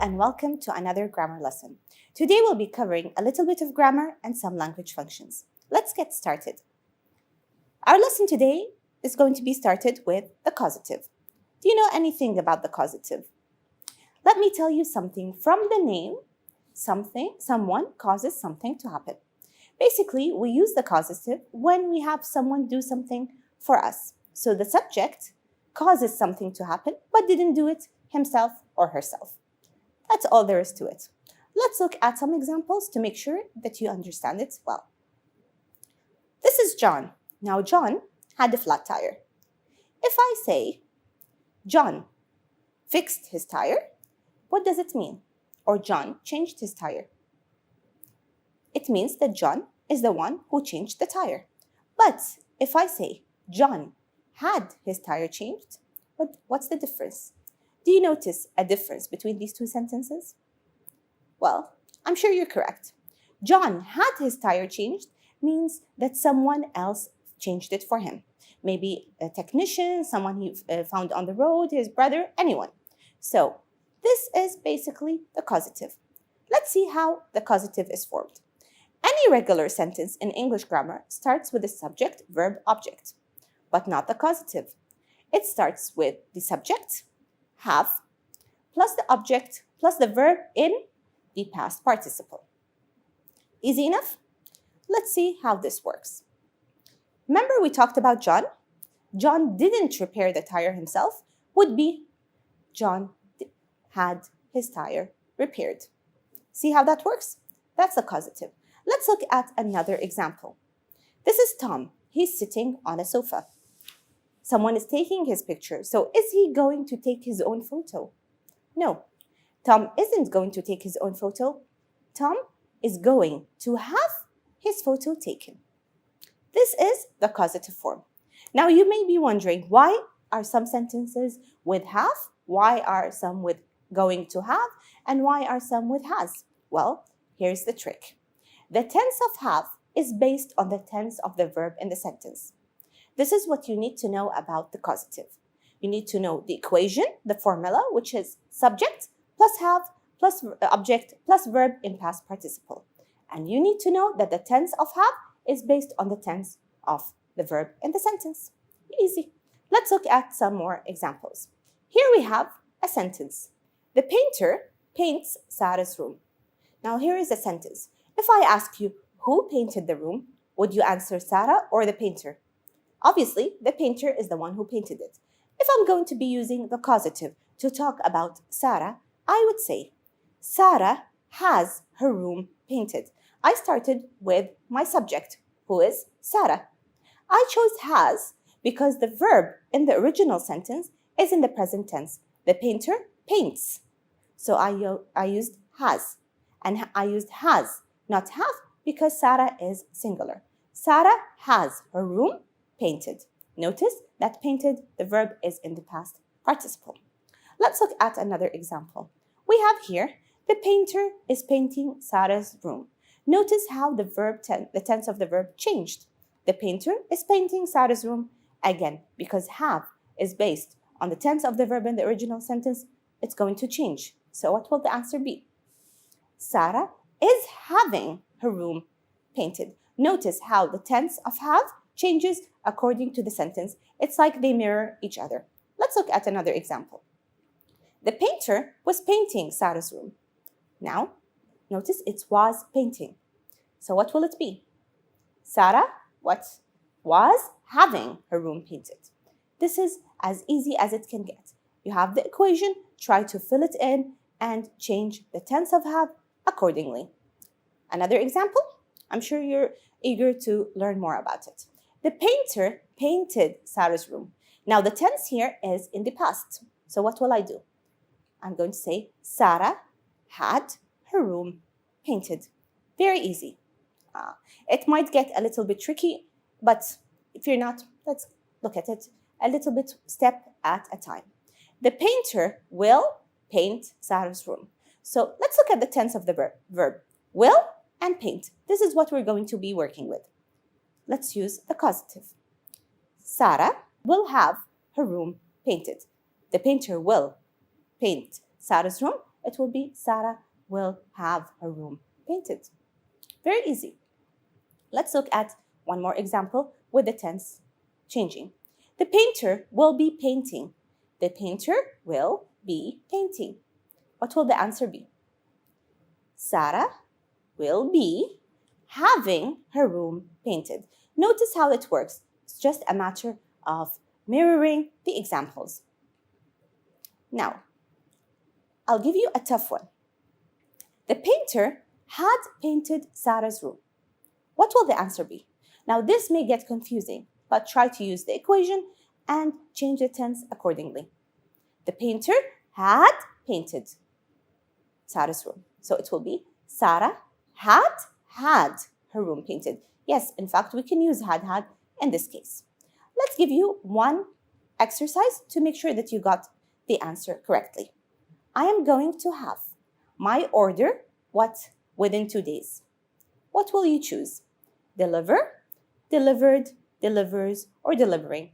and welcome to another grammar lesson. Today we'll be covering a little bit of grammar and some language functions. Let's get started. Our lesson today is going to be started with the causative. Do you know anything about the causative? Let me tell you something from the name. Someone causes something to happen. Basically, we use the causative when we have someone do something for us. So the subject causes something to happen but didn't do it himself or herself. That's all there is to it. Let's look at some examples to make sure that you understand it well. This is John. Now, John had a flat tire. If I say, John fixed his tire, what does it mean? Or John changed his tire. It means that John is the one who changed the tire. But if I say, John had his tire changed, what's the difference? Do you notice a difference between these two sentences? Well, I'm sure you're correct. John had his tire changed means that someone else changed it for him. Maybe a technician, someone he found on the road, his brother, anyone. So this is basically the causative. Let's see how the causative is formed. Any regular sentence in English grammar starts with the subject, verb, object, but not the causative. It starts with the subject, have, plus the object, plus the verb in the past participle. Easy enough? Let's see how this works. Remember we talked about John? John didn't repair the tire himself would be John had his tire repaired. See how that works? That's the causative. Let's look at another example. This is Tom. He's sitting on a sofa. Someone is taking his picture. So is he going to take his own photo? No. Tom isn't going to take his own photo. Tom is going to have his photo taken. This is the causative form. Now you may be wondering, why are some sentences with have? Why are some with going to have? And why are some with has? Well, here's the trick. The tense of have is based on the tense of the verb in the sentence. This is what you need to know about the causative. You need to know the equation, the formula, which is subject plus have plus object plus verb in past participle. And you need to know that the tense of have is based on the tense of the verb in the sentence. Easy. Let's look at some more examples. Here we have a sentence. The painter paints Sarah's room. Now here is a sentence. If I ask you who painted the room, would you answer Sarah or the painter? Obviously, the painter is the one who painted it. If I'm going to be using the causative to talk about Sarah, I would say, Sarah has her room painted. I started with my subject, who is Sarah. I chose has because the verb in the original sentence is in the present tense. The painter paints. So I used has. And I used has, not have, because Sarah is singular. Sarah has her room painted. Notice that painted, the verb is in the past participle. Let's look at another example. We have here, the painter is painting Sarah's room. Notice how the tense of the verb changed. The painter is painting Sarah's room. Again, because have is based on the tense of the verb in the original sentence, it's going to change. So what will the answer be? Sarah is having her room painted. Notice how the tense of have changes according to the sentence. It's like they mirror each other. Let's look at another example. The painter was painting Sarah's room. Now, notice it was painting. So what will it be? Sarah, what? Was having her room painted. This is as easy as it can get. You have the equation, try to fill it in and change the tense of have accordingly. Another example? I'm sure you're eager to learn more about it. The painter painted Sarah's room. Now the tense here is in the past. So what will I do? I'm going to say Sarah had her room painted. Very easy. It might get a little bit tricky, but if you're not, let's look at it a little bit step at a time. The painter will paint Sarah's room. So let's look at the tense of the verb. Will and paint. This is what we're going to be working with. Let's use the causative. Sarah will have her room painted. The painter will paint Sarah's room It will be Sarah will have her room painted. Very easy. Let's look at one more example with the tense changing. The painter will be painting. The painter will be painting. What will the answer be? Sarah will be having her room painted. Notice how it works. It's just a matter of mirroring the examples. Now, I'll give you a tough one. The painter had painted Sarah's room. What will the answer be? Now, this may get confusing, but try to use the equation and change the tense accordingly. The painter had painted Sarah's room. So it will be Sarah had her room painted. Yes, in fact, we can use had in this case. Let's give you one exercise to make sure that you got the answer correctly. I am going to have my order, within 2 days. What will you choose? Deliver, delivered, delivers, or delivering?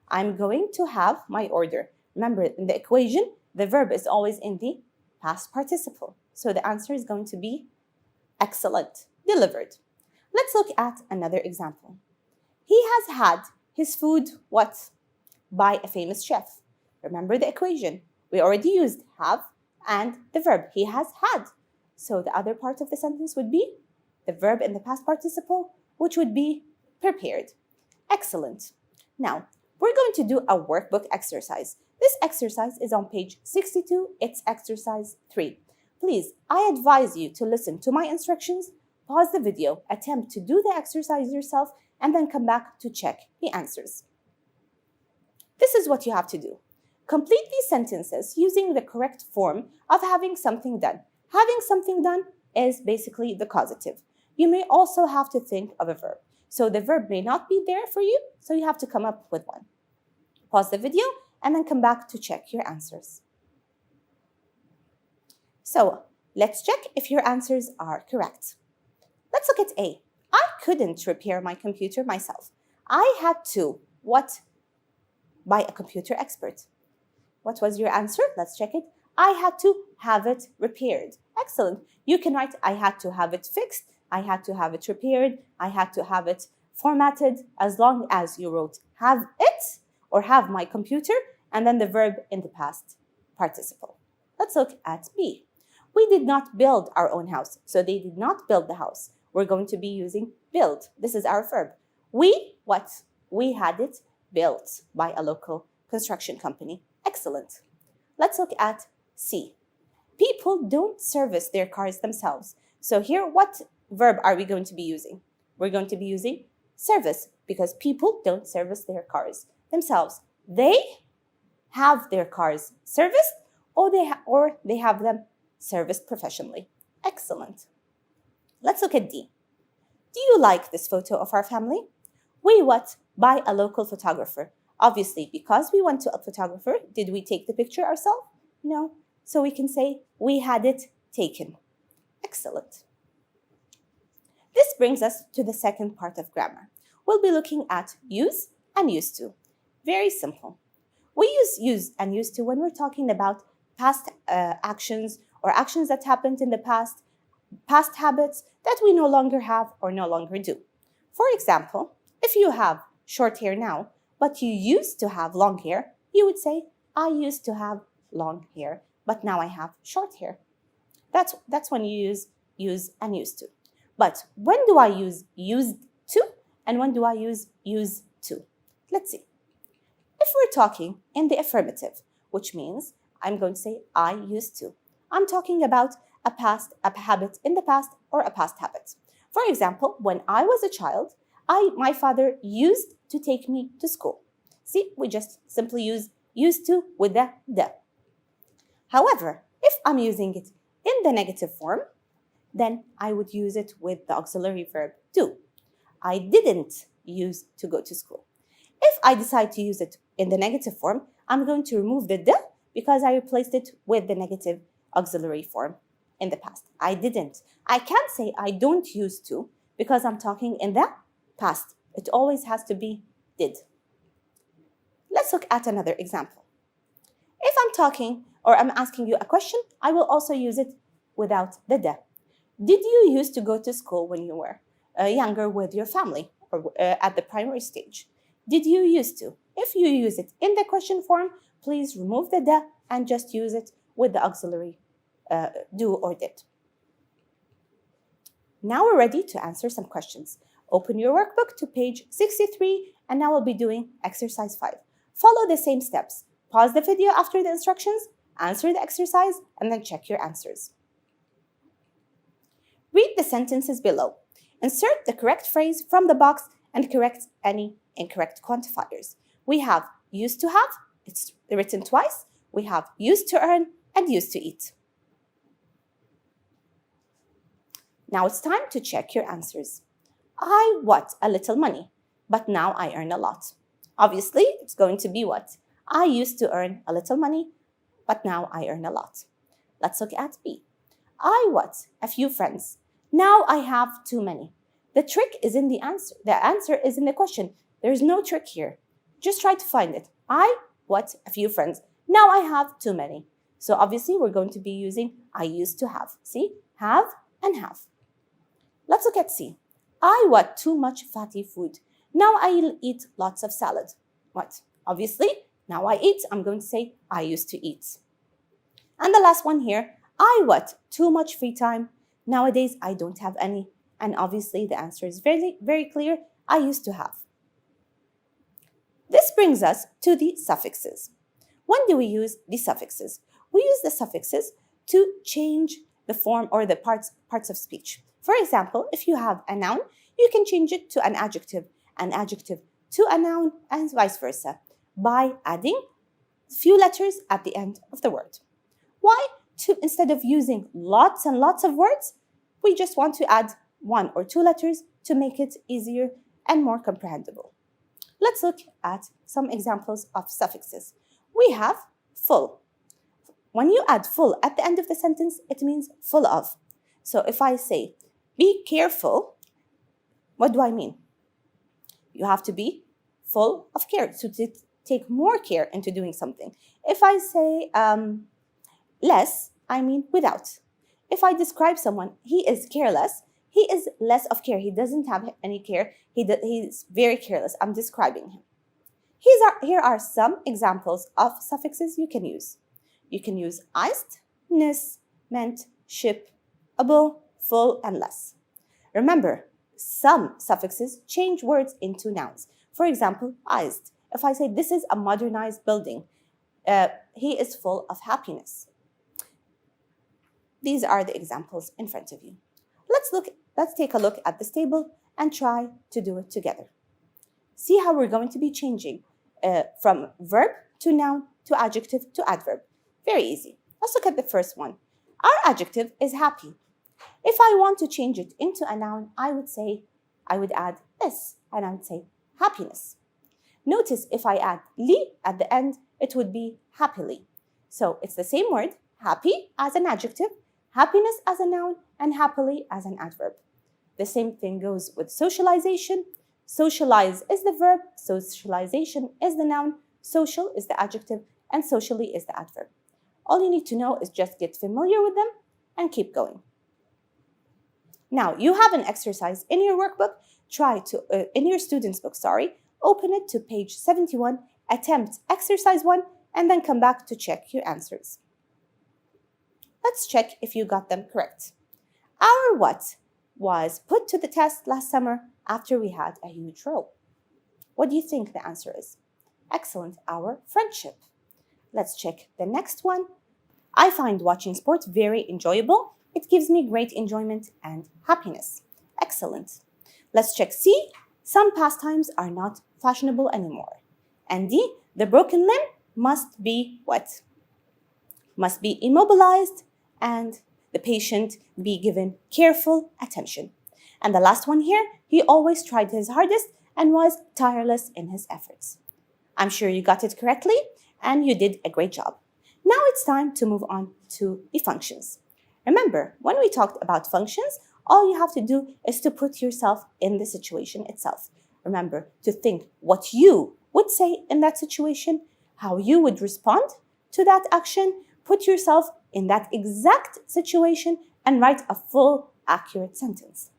I'm going to have my order. Remember, in the equation, the verb is always in the past participle. So the answer is going to be excellent, delivered. Let's look at another example. He has had his food, by a famous chef. Remember the equation. We already used have and the verb. He has had. So the other part of the sentence would be the verb in the past participle, which would be prepared. Excellent. Now, we're going to do a workbook exercise. This exercise is on page 62. It's exercise 3. Please, I advise you to listen to my instructions, pause the video, attempt to do the exercise yourself, and then come back to check the answers. This is what you have to do. Complete these sentences using the correct form of having something done. Having something done is basically the causative. You may also have to think of a verb. So the verb may not be there for you, so you have to come up with one. Pause the video and then come back to check your answers. So let's check if your answers are correct. Let's look at A. I couldn't repair my computer myself. I had to, by a computer expert. What was your answer? Let's check it. I had to have it repaired. Excellent. You can write, I had to have it fixed. I had to have it repaired. I had to have it formatted, as long as you wrote have it or have my computer and then the verb in the past participle. Let's look at B. We did not build our own house. So they did not build the house. We're going to be using build. This is our verb. We had it built by a local construction company. Excellent. Let's look at C. People don't service their cars themselves. So here, what verb are we going to be using? We're going to be using service because people don't service their cars themselves. They have their cars serviced or they have them serviced professionally. Excellent. Let's look at D. Do you like this photo of our family? We by a local photographer. Obviously, because we went to a photographer, did we take the picture ourselves? No. So we can say we had it taken. Excellent. This brings us to the second part of grammar. We'll be looking at use and used to. Very simple. We use and used to when we're talking about past actions or actions that happened in the past habits that we no longer have or no longer do. For example, if you have short hair now, but you used to have long hair, you would say, I used to have long hair, but now I have short hair. That's when you use and used to. But when do I use used to and when do I use used to? Let's see. If we're talking in the affirmative, which means I'm going to say I used to. I'm talking about a habit in the past or a past habit. For example, when I was a child, my father used to take me to school. See, we just simply use used to with the. However, if I'm using it in the negative form, then I would use it with the auxiliary verb do. I didn't use to go to school. If I decide to use it in the negative form, I'm going to remove the because I replaced it with the negative auxiliary form in the past. I didn't. I can't say I don't use to because I'm talking in the past. It always has to be did. Let's look at another example. If I'm talking or I'm asking you a question, I will also use it without the de. Did you used to go to school when you were younger with your family or at the primary stage? Did you used to? If you use it in the question form, please remove the de and just use it with the auxiliary do or did. Now we're ready to answer some questions. Open your workbook to page 63, and now we'll be doing exercise 5. Follow the same steps. Pause the video after the instructions, answer the exercise, and then check your answers. Read the sentences below. Insert the correct phrase from the box and correct any incorrect quantifiers. We have used to have, it's written twice. We have used to earn and used to eat. Now it's time to check your answers. I what? A little money, but now I earn a lot. Obviously, it's going to be what? I used to earn a little money, but now I earn a lot. Let's look at B. I what? A few friends. Now I have too many. The trick is in the answer. The answer is in the question. There is no trick here. Just try to find it. I what? A few friends. Now I have too many. So obviously, we're going to be using I used to have. See? Have and have. Let's look at C. I what? Too much fatty food. Now I'll eat lots of salad. What? Obviously, now I eat. I'm going to say I used to eat. And the last one here. I what? Too much free time. Nowadays, I don't have any. And obviously, the answer is very, very clear. I used to have. This brings us to the suffixes. When do we use the suffixes? We use the suffixes to change the form or the parts of speech. For example, if you have a noun, you can change it to an adjective to a noun, and vice versa, by adding few letters at the end of the word. Why? Instead of using lots and lots of words, we just want to add 1 or 2 letters to make it easier and more comprehensible. Let's look at some examples of suffixes. We have full. When you add full at the end of the sentence, it means full of. So if I say, be careful, what do I mean? You have to be full of care, to take more care into doing something. If I say less, I mean without. If I describe someone, he is careless, he is less of care. He doesn't have any care. He's very careless. I'm describing him. Here are some examples of suffixes you can use. You can use iced, ness, meant, ship, able, full, and less. Remember, some suffixes change words into nouns. For example, iced. If I say this is a modernized building, he is full of happiness. These are the examples in front of you. Let's take a look at this table and try to do it together. See how we're going to be changing from verb to noun to adjective to adverb. Very easy. Let's look at the first one. Our adjective is happy. If I want to change it into a noun, I would add this, and I would say happiness. Notice if I add li at the end, it would be happily. So it's the same word, happy as an adjective, happiness as a noun, and happily as an adverb. The same thing goes with socialization. Socialize is the verb, socialization is the noun, social is the adjective, and socially is the adverb. All you need to know is just get familiar with them and keep going. Now, you have an exercise in your workbook. In your student's book, open it to page 71, attempt exercise 1, and then come back to check your answers. Let's check if you got them correct. Our what was put to the test last summer after we had a huge row. What do you think the answer is? Excellent, our friendship. Let's check the next one. I find watching sports very enjoyable. It gives me great enjoyment and happiness. Excellent. Let's check C. Some pastimes are not fashionable anymore. And D. The broken limb must be what? Must be immobilized and the patient be given careful attention. And the last one here, he always tried his hardest and was tireless in his efforts. I'm sure you got it correctly and you did a great job. Now it's time to move on to the functions. Remember, when we talked about functions, all you have to do is to put yourself in the situation itself. Remember to think what you would say in that situation, how you would respond to that action, put yourself in that exact situation and write a full, accurate sentence.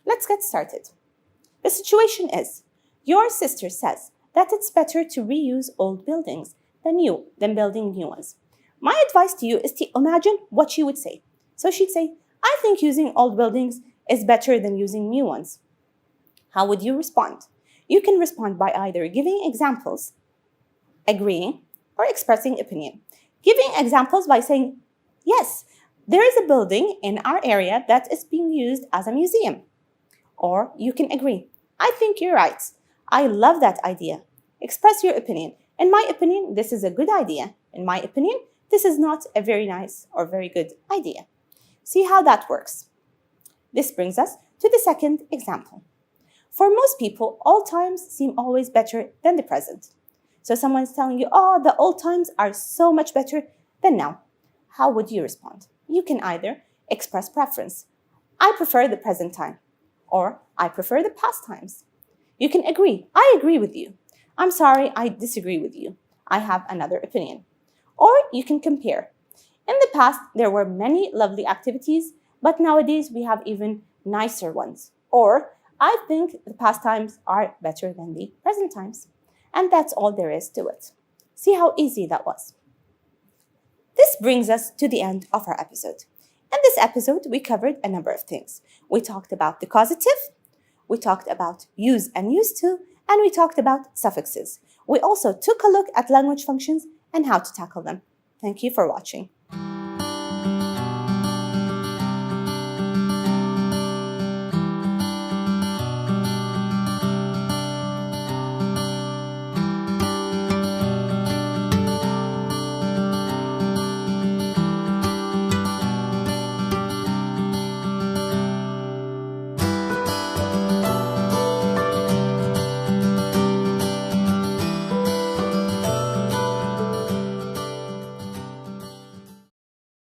Let's get started. The situation is, your sister says that it's better to reuse old buildings than building new ones. My advice to you is to imagine what she would say. So she'd say, I think using old buildings is better than using new ones. How would you respond? You can respond by either giving examples, agreeing, or expressing opinion. Giving examples by saying, yes, there is a building in our area that is being used as a museum. Or you can agree, I think you're right. I love that idea. Express your opinion. In my opinion, this is a good idea. In my opinion, this is not a very nice or very good idea. See how that works. This brings us to the second example. For most people, old times seem always better than the present. So someone's telling you, oh, the old times are so much better than now. How would you respond? You can either express preference. I prefer the present time. Or I prefer the past times. You can agree. I agree with you. I'm sorry, I disagree with you. I have another opinion. Or you can compare. In the past, there were many lovely activities, but nowadays we have even nicer ones. Or I think the past times are better than the present times. And that's all there is to it. See how easy that was. This brings us to the end of our episode. In this episode, we covered a number of things. We talked about the causative, we talked about use and used to, and we talked about suffixes. We also took a look at language functions and how to tackle them. Thank you for watching.